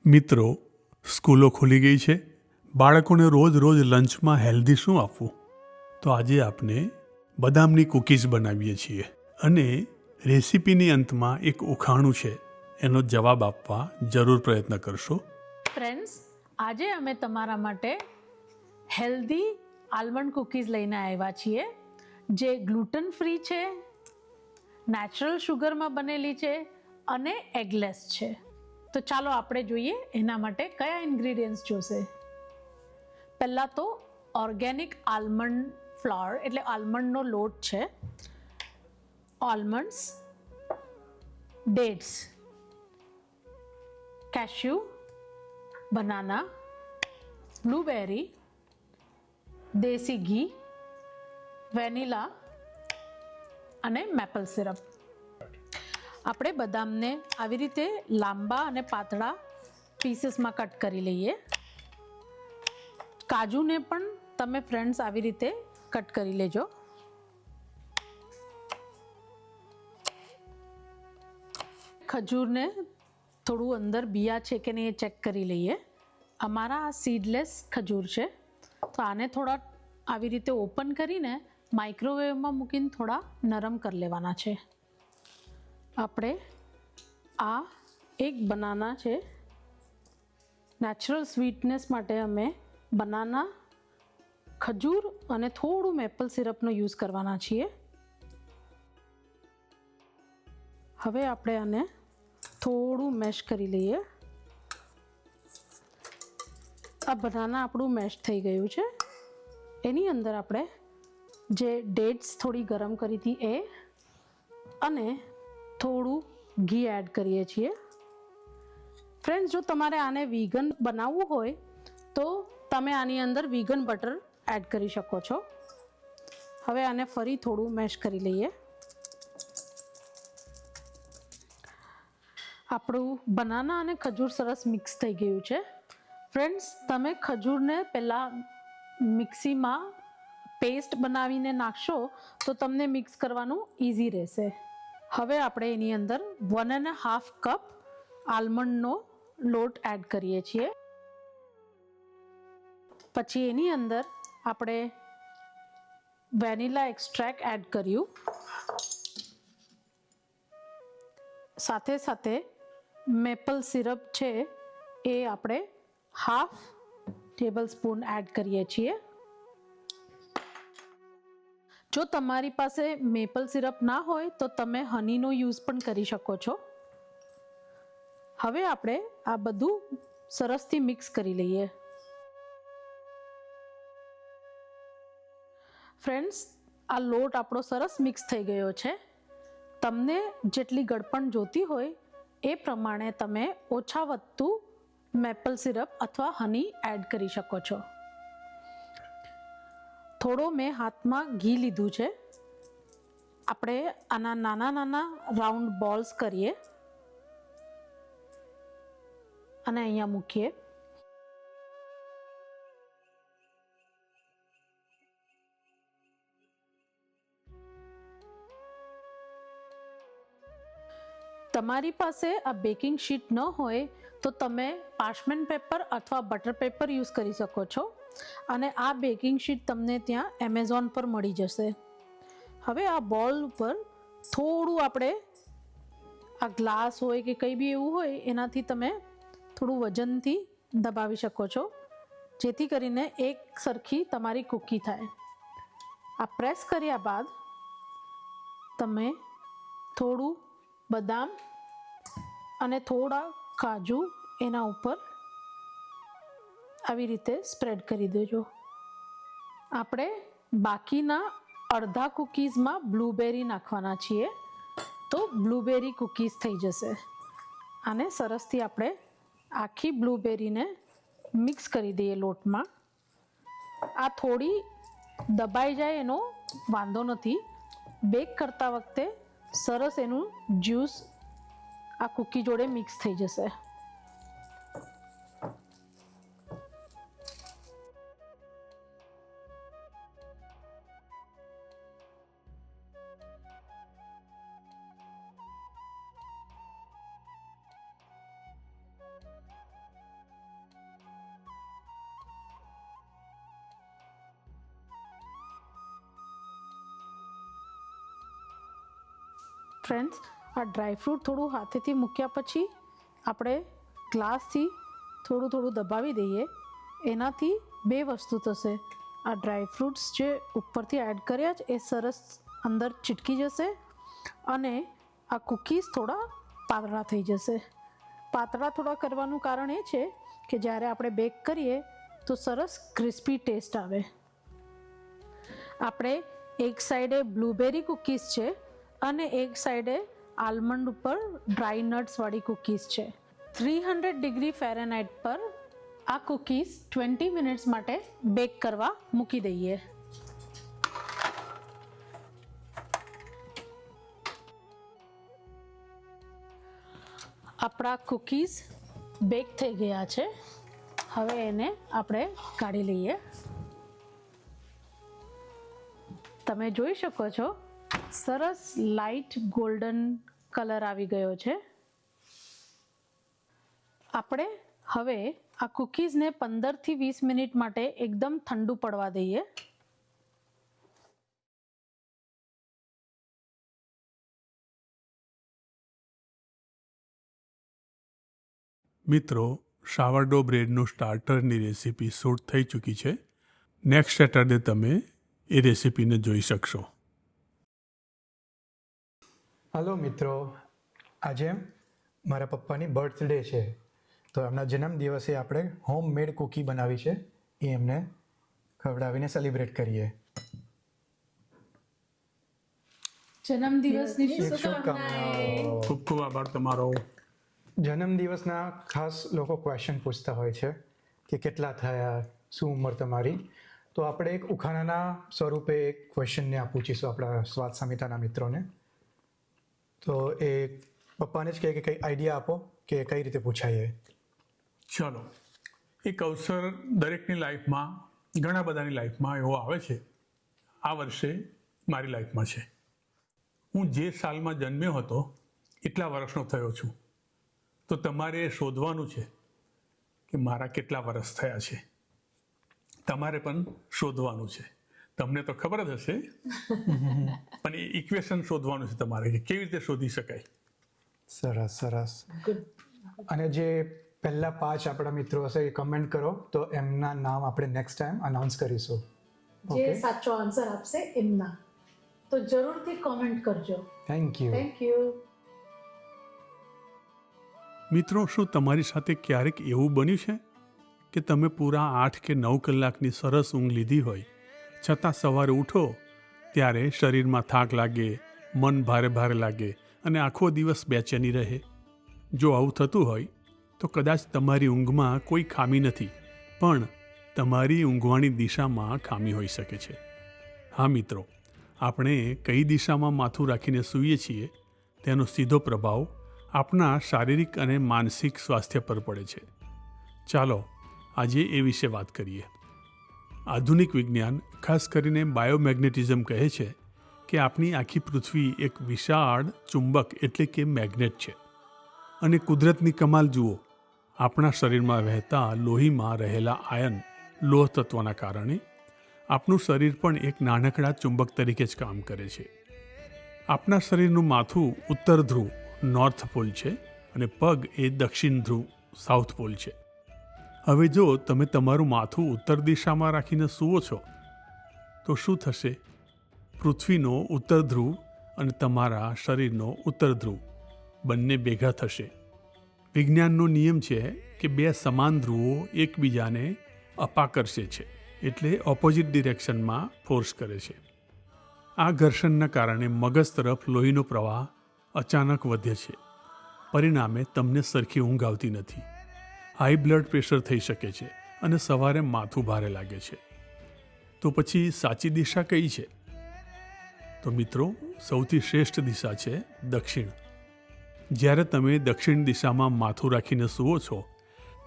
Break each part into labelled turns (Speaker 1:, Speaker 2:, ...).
Speaker 1: મિત્રો, સ્કૂલો ખુલી ગઈ છે. બાળકોને રોજ રોજ લંચમાં હેલ્ધી શું આપવું? તો આજે આપણે બદામની કૂકીઝ બનાવીએ છીએ અને રેસિપીની અંતમાં એક ઉખાણું છે, એનો જવાબ આપવા જરૂર પ્રયત્ન કરશો.
Speaker 2: ફ્રેન્ડ્સ, આજે અમે તમારા માટે હેલ્ધી આલમંડ કૂકીઝ લઈને આવ્યા છીએ, જે ગ્લુટન ફ્રી છે, નેચરલ શુગરમાં બનેલી છે અને એગલેસ છે. તો ચાલો આપણે જોઈએ એના માટે કયા ઇન્ગ્રેડિયન્ટ્સ જોશે. પહેલાં તો ઓર્ગેનિક આલમંડ ફ્લોર એટલે આલમંડનો લોટ છે, almonds, dates, cashew, banana, blueberry, દેશી ઘી, વેનીલા અને મેપલ સિરપ. આપણે બદામને આવી રીતે લાંબા અને પાતળા પીસીસમાં કટ કરી લઈએ. કાજુને પણ તમે ફ્રેન્ડ્સ આવી રીતે કટ કરી લેજો. ખજૂરને થોડું અંદર બિયા છે કે નહીં એ ચેક કરી લઈએ. અમારા આ સીડલેસ ખજૂર છે, તો આને થોડા આવી રીતે ઓપન કરીને માઇક્રોવેવમાં મૂકીને થોડા નરમ કરી લેવાના છે. આપણે આ એક બનાના છે, નેચરલ સ્વીટનેસ માટે અમે બનાના, ખજૂર અને થોડું મેપલ સિરપનો યુઝ કરવાના છીએ. હવે આપણે આને થોડું મેશ કરી લઈએ. આ બનાના આપણું મેશ થઈ ગયું છે. એની અંદર આપણે જે ડેટ્સ થોડી ગરમ કરી હતી એ અને થોડું ઘી એડ કરીએ છીએ. ફ્રેન્ડ્સ, જો તમારે આને વીગન બનાવવું હોય તો તમે આની અંદર વીગન બટર એડ કરી શકો છો. હવે આને ફરી થોડું મેશ કરી લઈએ. આપણું બનાના અને ખજૂર સરસ મિક્સ થઈ ગયું છે. ફ્રેન્ડ્સ, તમે ખજૂરને પહેલાં મિક્સીમાં પેસ્ટ બનાવીને નાખશો તો તમને મિક્સ કરવાનું ઇઝી રહેશે. હવે આપણે એની અંદર 1.5 કપ આલમંડનો લોટ એડ કરીએ છીએ. પછી એની અંદર આપણે વેનીલા એક્સ્ટ્રેક્ટ એડ કર્યું. સાથે સાથે મેપલ સિરપ છે એ આપણે 1/2 ટેબલ સ્પૂન એડ કરીએ છીએ. જો તમારી પાસે મેપલ સિરપ ના હોય તો તમે હનીનો યુઝ પણ કરી શકો છો. હવે આપણે આ બધું સરસથી મિક્સ કરી લઈએ. ફ્રેન્ડ્સ, આ લોટ આપણો સરસ મિક્સ થઈ ગયો છે. તમને જેટલી ગળપણ જોતી હોય એ પ્રમાણે તમે ઓછા વધતું મેપલ સિરપ અથવા હની એડ કરી શકો છો. થોડો મેં હાથમાં ઘી લીધું છે. આપણે આના નાના નાના રાઉન્ડ બોલ્સ કરીએ અને અહીંયા મૂકીએ. તમારી પાસે આ બેકિંગ શીટ ન હોય તો તમે પાર્ચમેન્ટ પેપર અથવા બટર પેપર યુઝ કરી શકો છો, અને આ બેકિંગ શીટ તમને ત્યાં એમેઝોન પર મળી જશે. હવે આ બોલ ઉપર થોડું આપણે આ ગ્લાસ હોય કે કંઈ બી એવું હોય એનાથી તમે થોડું વજનથી દબાવી શકો છો, જેથી કરીને એક સરખી તમારી કૂકી થાય. આ પ્રેસ કર્યા બાદ તમે થોડું બદામ અને થોડા કાજુ એના ઉપર આવી રીતે સ્પ્રેડ કરી દેજો. આપણે બાકીના અડધા કૂકીઝમાં બ્લૂબેરી નાખવાના છીએ, તો બ્લૂબેરી કૂકીઝ થઈ જશે. આને સરસથી આપણે આખી બ્લૂબેરીને મિક્સ કરી દઈએ લોટમાં. આ થોડી દબાઈ જાય એનો વાંધો નથી. બેક કરતા વખતે સરસ એનું જ્યુસ આ કૂકી જોડે મિક્સ થઈ જશે. ફ્રેન્ડ્સ, આ ડ્રાયફ્રૂટ થોડું હાથેથી મૂક્યા પછી આપણે ગ્લાસથી થોડું થોડું દબાવી દઈએ. એનાથી બે વસ્તુ થશે. આ ડ્રાયફ્રૂટ્સ જે ઉપરથી એડ કર્યા છે એ સરસ અંદર ચીટકી જશે અને આ કૂકીઝ થોડા પાતળા થઈ જશે. પાતળા થોડા કરવાનું કારણ એ છે કે જ્યારે આપણે બેક કરીએ તો સરસ ક્રિસ્પી ટેસ્ટ આવે. આપણે એક સાઈડે બ્લૂબેરી કૂકીઝ છે અને એક સાઈડે આલમંડ ઉપર ડ્રાય નટ્સવાળી કૂકીઝ છે. 300 ડિગ્રી ફેરનહાઇટ પર આ કૂકીઝ 20 મિનિટ્સ માટે બેક કરવા મૂકી દઈએ. આપણા કૂકીઝ બેક થઈ ગયા છે. હવે એને આપણે કાઢી લઈએ. તમે જોઈ શકો છો સરસ લાઇટ ગોલ્ડન કલર આવી ગયો છે. આપણે હવે આ કૂકીઝને 15 થી 20 મિનિટ માટે એકદમ ઠંડુ પડવા દઈએ.
Speaker 1: મિત્રો, શાવરડો બ્રેડનું સ્ટાર્ટરની રેસીપી શૂટ થઈ ચૂકી છે. નેક્સ્ટ સેટરડે તમે એ રેસીપીને જોઈ શકશો.
Speaker 3: હલો મિત્રો, આજે મારા પપ્પાની બર્થડે છે, તો એમના જન્મદિવસે આપણે હોમમેડ કૂકી બનાવી છે, એ એમને ખવડાવીને સેલિબ્રેટ કરીએ.
Speaker 2: જન્મદિવસની
Speaker 3: શુભકામનાઓ.
Speaker 1: ખૂબ ખૂબ આભાર તમારો.
Speaker 3: જન્મદિવસના ખાસ લોકો ક્વેશ્ચન પૂછતા હોય છે કે કેટલા થયા, શું ઉંમર તમારી. તો આપણે એક ઉખાણાના સ્વરૂપે એક ક્વેશ્ચનને પૂછીશું આપણા સ્વાદ સમિતાના મિત્રોને. તો એ પપ્પાને જ કહે કે કંઈ આઈડિયા આપો કે કઈ રીતે પૂછાય.
Speaker 1: ચાલો, એક અવસર દરેકની લાઈફમાં, ઘણા બધાની લાઈફમાં એવો આવે છે. આ વર્ષે મારી લાઈફમાં છે. હું જે સાલમાં જન્મ્યો હતો એટલા વર્ષનો થયો છું. તો તમારે એ શોધવાનું છે કે મારા કેટલા વર્ષ થયા છે. તમારે પણ શોધવાનું છે. તમને તો ખબર જ હશે, પણ એ ઇક્વેશન શોધવાનું છે તમારે કે કેવી રીતે શોધી શકાય.
Speaker 3: સરસ સરસ. અને જે પહેલા 5 આપણા મિત્રો હશે એ કમેન્ટ કરો તો એમના નામ આપણે નેક્સ્ટ ટાઈમ અનાઉન્સ કરીશું.
Speaker 2: જે સાચો આન્સર આપશે એમના તો જરૂરથી કોમેન્ટ કરજો.
Speaker 3: Thank you.
Speaker 2: Thank you.
Speaker 1: મિત્રો, શું તમારી સાથે ક્યારેક એવું બન્યું છે કે તમે પૂરા 8 કે 9 કલાકની સરસ ઊંઘ લીધી હોય છતાં સવારે ઉઠો ત્યારે શરીરમાં થાક લાગે, મન ભારે ભારે લાગે અને આખો દિવસ બેચેની રહે? જો આવું થતું હોય તો કદાચ તમારી ઊંઘમાં કોઈ ખામી નથી, પણ તમારી ઊંઘવાની દિશામાં ખામી હોઈ શકે છે. હા મિત્રો, આપણે કઈ દિશામાં માથું રાખીને સૂઈએ છીએ તેનો સીધો પ્રભાવ આપણા શારીરિક અને માનસિક સ્વાસ્થ્ય પર પડે છે. ચાલો આજે એ વિશે વાત કરીએ. આધુનિક વિજ્ઞાન, ખાસ કરીને બાયોમેગ્નેટિઝમ, કહે છે કે આપણી આખી પૃથ્વી એક વિશાળ ચુંબક એટલે કે મેગ્નેટ છે. અને કુદરતની કમાલ જુઓ, આપણા શરીરમાં વહેતા લોહીમાં રહેલા આયન, લોહ તત્વના કારણે આપણું શરીર પણ એક નાનકડા ચુંબક તરીકે જ કામ કરે છે. આપણા શરીરનું માથું ઉત્તર ધ્રુવ નોર્થ પોલ છે અને પગ એ દક્ષિણ ધ્રુવ સાઉથ પોલ છે. હવે જો તમે તમારું માથું ઉત્તર દિશામાં રાખીને સૂવો છો તો શું થશે? પૃથ્વીનો ઉત્તર ધ્રુવ અને તમારા શરીરનો ઉત્તર ધ્રુવ બંને ભેગા થશે. વિજ્ઞાનનો નિયમ છે કે 2 સમાન ધ્રુવો એકબીજાને અપાકર્ષે છે, એટલે ઓપોઝિટ ડિરેક્શનમાં ફોર્સ કરે છે. આ ઘર્ષણના કારણે મગજ તરફ લોહીનો પ્રવાહ અચાનક વધે છે. પરિણામે તમને સરખી ઊંઘ આવતી નથી, હાઈ બ્લડ પ્રેશર થઈ શકે છે અને સવારે માથું ભારે લાગે છે. તો પછી સાચી દિશા કઈ છે? તો મિત્રો, સૌથી શ્રેષ્ઠ દિશા છે દક્ષિણ. જ્યારે તમે દક્ષિણ દિશામાં માથું રાખીને સૂવો છો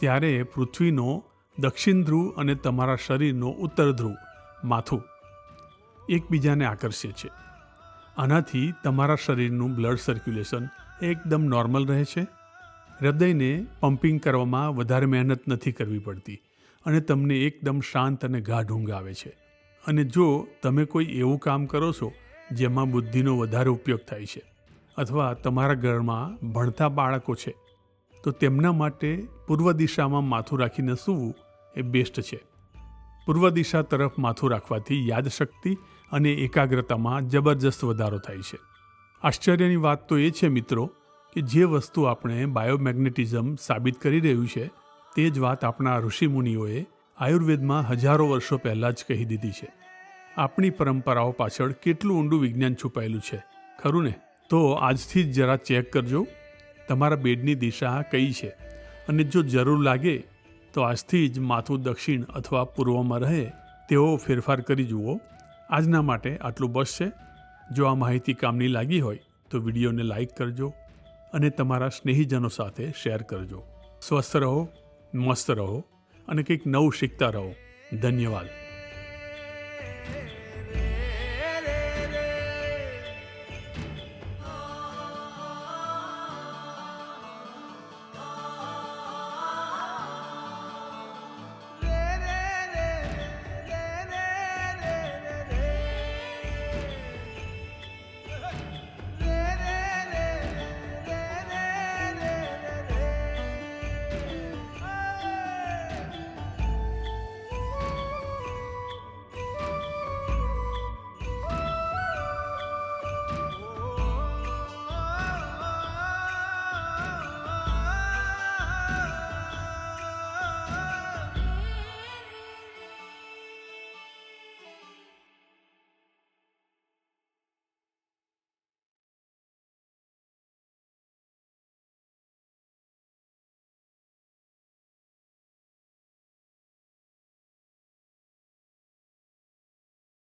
Speaker 1: ત્યારે પૃથ્વીનો દક્ષિણ ધ્રુવ અને તમારા શરીરનો ઉત્તર ધ્રુવ માથું એકબીજાને આકર્ષે છે. આનાથી તમારા શરીરનું બ્લડ સર્ક્યુલેશન એકદમ નોર્મલ રહે છે. હૃદયને પમ્પિંગ કરવામાં વધારે મહેનત નથી કરવી પડતી અને તમને એકદમ શાંત અને ગાઢ ઊંઘ આવે છે. અને જો તમે કોઈ એવું કામ કરો છો જેમાં બુદ્ધિનો વધારે ઉપયોગ થાય છે અથવા તમારા ઘરમાં ભણતા બાળકો છે તો તેમના માટે પૂર્વ દિશામાં માથું રાખીને સૂવું એ બેસ્ટ છે. પૂર્વ દિશા તરફ માથું રાખવાથી યાદશક્તિ અને એકાગ્રતામાં જબરજસ્ત વધારો થાય છે. આશ્ચર્યની વાત તો એ છે મિત્રો કે જે વસ્તુ આપણે બાયોમેગ્નેટિઝમ સાબિત કરી રહ્યું છે તે જ વાત આપણા ઋષિમુનિઓએ આયુર્વેદમાં હજારો વર્ષો પહેલાં જ કહી દીધી છે. આપણી પરંપરાઓ પાછળ કેટલું ઊંડું વિજ્ઞાન છુપાયેલું છે, ખરું ને? તો આજથી જ જરા ચેક કરજો તમારા બેડની દિશા કઈ છે, અને જો જરૂર લાગે તો આજથી જ માથું દક્ષિણ અથવા પૂર્વમાં રહે તેવો ફેરફાર કરી જુઓ. આજના માટે આટલું બસ છે. જો આ માહિતી કામની લાગી હોય તો વિડીયોને લાઈક કરજો અને તમારા સ્નેહીજનો સાથે શેર કરજો. સ્વસ્થ રહો, મસ્ત રહો અને કંઈક નવું શીખતા રહો. ધન્યવાદ.